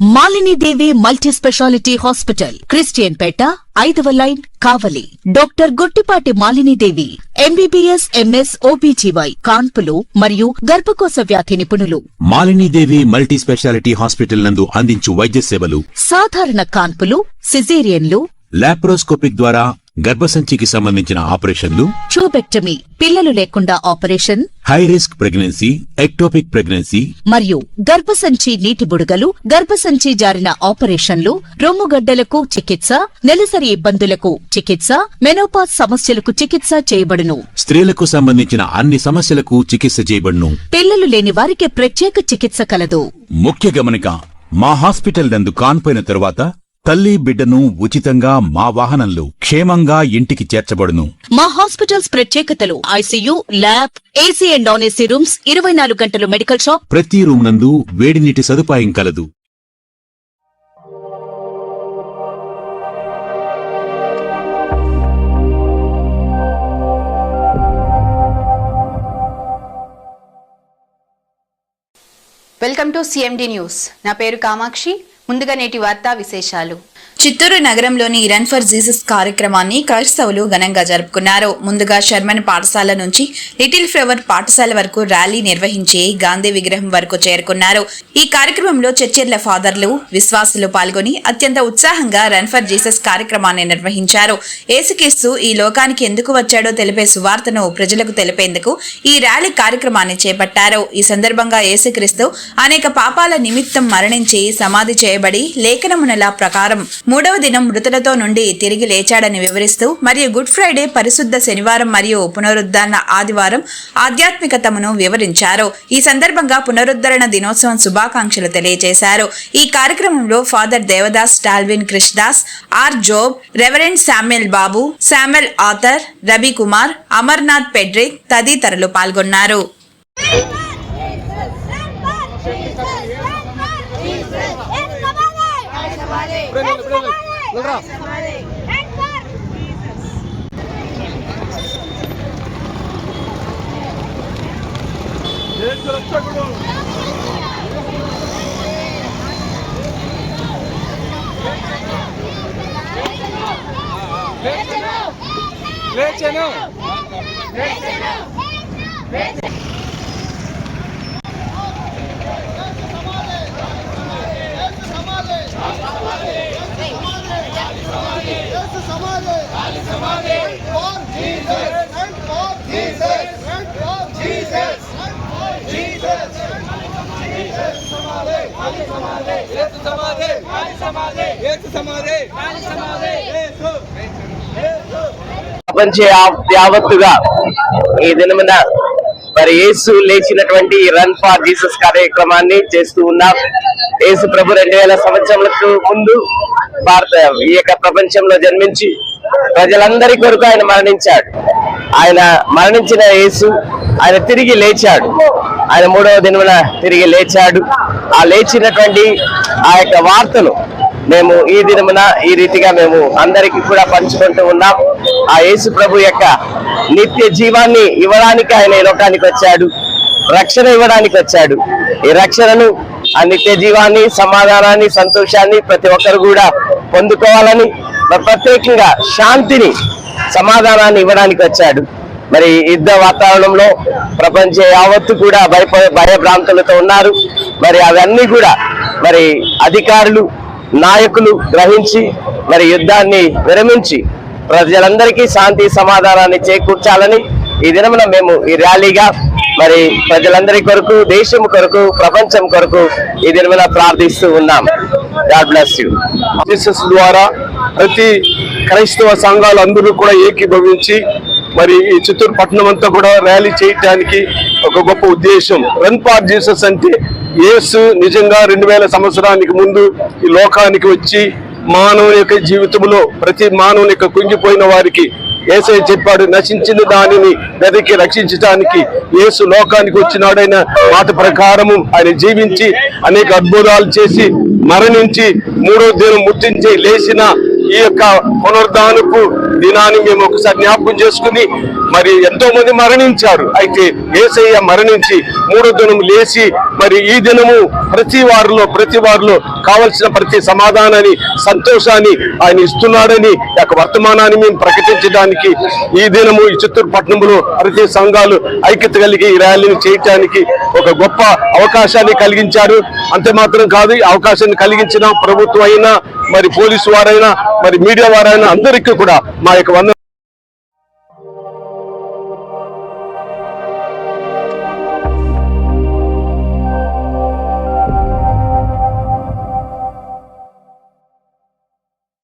Malini Devi multi specialty hospital, Christian Peta, 5వ line, Kavali. Doctor Guttipati Malinidevi, MBBS, MS, OBGY, కాన్పులు మరియు గర్భకోశ వ్యాధి నిపుణులు. మాలినీదేవి మల్టీ స్పెషాలిటీ హాస్పిటల్ నందు అందించు వైద్య సేవలు: సాధారణ కాన్పులు, సిజేరియన్లు, లాప్రోస్కోపిక్ ద్వారా గర్భసంచికి సంబంధించిన ఆపరేషన్లు, ట్యూబెక్టమీ, పిల్లలు లేకుండా operation, high risk pregnancy, ectopic pregnancy మరియు గర్భసంచి నీటి బుడగలు, గర్భసంచి జారిన ఆపరేషన్లు, రొమ్ముగడ్డలకు చికిత్స, నెలసరి ఇబ్బందులకు చికిత్స, మెనోపాజ్ సమస్యలకు చికిత్స చేయబడును. స్త్రీలకు సంబంధించిన అన్ని సమస్యలకు చికిత్స చేయబడును. పిల్లలు లేని వారికి ప్రత్యేక చికిత్స కలదు. ముఖ్య గమనిక: మా హాస్పిటల్ నందు కాన్పోయిన తరువాత తల్లి బిడ్డను ఉచితంగా మా వాహనంలో క్షేమంగా ఇంటికి చేర్చబడును. మా హాస్పిటల్స్ ప్రత్యేకతలు: ICU, lab, AC and non AC rooms, 24 గంటలు మెడికల్ షాప్, ప్రతి రూమ్ నందు వేడి నీటి సదుపాయం కలదు. Welcome to CMD news. నా పేరు కామాక్షి. ముందుగా నేటి వార్తా విశేషాలు. చిత్తూరు నగరంలోని రన్ ఫర్ జీసస్ కార్యక్రమాన్ని క్రైస్తవులు ఘనంగా జరుపుకున్నారు. ముందుగా షర్మన్ పాఠశాల నుంచి లిటిల్ ఫ్లవర్ పాఠశాల వరకు ర్యాలీ నిర్వహించి గాంధీ విగ్రహం వరకు చేరుకున్నారు. ఈ కార్యక్రమంలో చర్చిల ఫాదర్లు, విశ్వాసులు పాల్గొని అత్యంత ఉత్సాహంగా రన్ ఫర్ జీసస్ కార్యక్రమాన్ని నిర్వహించారు. యేసుక్రీస్తు ఈ లోకానికి ఎందుకు వచ్చాడో తెలిపే సువార్తను ప్రజలకు తెలిపేందుకు ఈ ర్యాలీ కార్యక్రమాన్ని చేపట్టారు. ఈ సందర్భంగా యేసుక్రీస్తు అనేక పాపాల నిమిత్తం మరణించి సమాధి చేయబడి లేఖనమునల ప్రకారం 3వ దినం మృతులతో నుండి తిరిగి లేచాడని వివరిస్తూ మరియు గుడ్ ఫ్రైడే, పరిశుద్ధ శనివారం మరియు పునరుద్ధరణ ఆదివారం ఆధ్యాత్మికతను వివరించారు. ఈ సందర్భంగా పునరుద్ధరణ దినోత్సవం శుభాకాంక్షలు తెలియజేశారు. ఈ కార్యక్రమంలో father Devadas, Dalvin Krishnadas, R Job, reverend Samuel Babu, Samuel Athar, Ravi Kumar, Amarnath Pedrick తదితరులు పాల్గొన్నారు. ప్రపంచ యావత్తుగా ఈ దినమున మరి యేసు లేచినటువంటి రన్ ఫర్ జీసస్ కార్యక్రమాన్ని చేస్తూ ఉన్నాం. యేసు ప్రభు 2000 సంవత్సరాలకు ముందు ఈ యొక్క ప్రపంచంలో జన్మించి ప్రజలందరి కొరకు ఆయన మరణించాడు. ఆయన మరణించిన యేసు ఆయన తిరిగి లేచాడు. ఆయన 3వ దినమున తిరిగి లేచాడు. ఆ లేచినటువంటి ఆ యొక్క వార్తను మేము ఈ దినమున ఈ రీతిగా మేము అందరికీ కూడా పంచుకుంటూ ఉన్నాం. ఆ యేసు ప్రభు యొక్క నిత్య జీవాన్ని ఇవ్వడానికి ఆయన ఈ లోకానికి వచ్చాడు. రక్షణ ఇవ్వడానికి వచ్చాడు. ఈ రక్షణను, ఆ నిత్య జీవాన్ని, సమాధానాన్ని, సంతోషాన్ని ప్రతి ఒక్కరు కూడా పొందుకోవాలని, ప్రత్యేకంగా శాంతిని, సమాధానాన్ని ఇవ్వడానికి వచ్చాడు. మరి యుద్ధ వాతావరణంలో ప్రపంచ యావత్తు కూడా భయభ్రాంతులతో ఉన్నారు. మరి అవన్నీ కూడా మరి అధికారులు, నాయకులు గ్రహించి మరి యుద్ధాన్ని విరమించి ప్రజలందరికీ శాంతి సమాధానాన్ని చేకూర్చాలని ఈ దినమున మేము ఈ ర్యాలీగా మరి ప్రజలందరి కొరకు, దేశం కొరకు, ప్రపంచం కొరకు ఈ దినమున ప్రార్థిస్తూ ఉన్నాం. God bless you. జీసస్ ద్వారా ప్రతి క్రైస్తవ సంఘాలు అందరూ కూడా ఏకీభవించి మరి ఈ చిత్తూరు పట్టణం అంతా కూడా ర్యాలీ చేయడానికి ఒక గొప్ప ఉద్దేశం. రన్ ఫర్ జీసస్ అంటే యేసు నిజంగా 2000 సంవత్సరానికి ముందు ఈ లోకానికి వచ్చి మానవుని యొక్క జీవితంలో ప్రతి మానవుని యొక్క కుంగిపోయిన వారికి యేసయ్య చెప్పాడు, నశించిన దానిని వెతికి రక్షించడానికి యేసు లోకానికి వచ్చినాడైన మాట ప్రకారము ఆయన జీవించి అనేక అద్భుతాలు చేసి మరణించి 3వ దినం ముట్టించి లేచిన ఈ యొక్క పునరుద్ధానపు దినాన్ని మేము ఒకసారి జ్ఞాపకం చేసుకుని, మరి ఎంతో మంది మరణించారు. అయితే యేసయ్య మరణించి మూడో దినం లేచి మరి ఈ దినము ప్రతి వారిలో కావలసిన ప్రతి సమాధానాన్ని, సంతోషాన్ని ఆయన ఇస్తున్నాడని యొక్క వర్తమానాన్ని మేము ప్రకటించడానికి ఈ దినము ఈ చిత్తూరు పట్టణంలో ప్రతి సంఘాలు ఐక్యత కలిగి ఈ ర్యాలీని చేయటానికి ఒక గొప్ప అవకాశాన్ని కలిగించారు. అంతే మాత్రం కాదు, ఈ అవకాశాన్ని కలిగించిన ప్రభుత్వం అయినా, మరి పోలీసు వారైనా, మరి మీడియా వారైనా అందరికీ కూడా మా యొక్క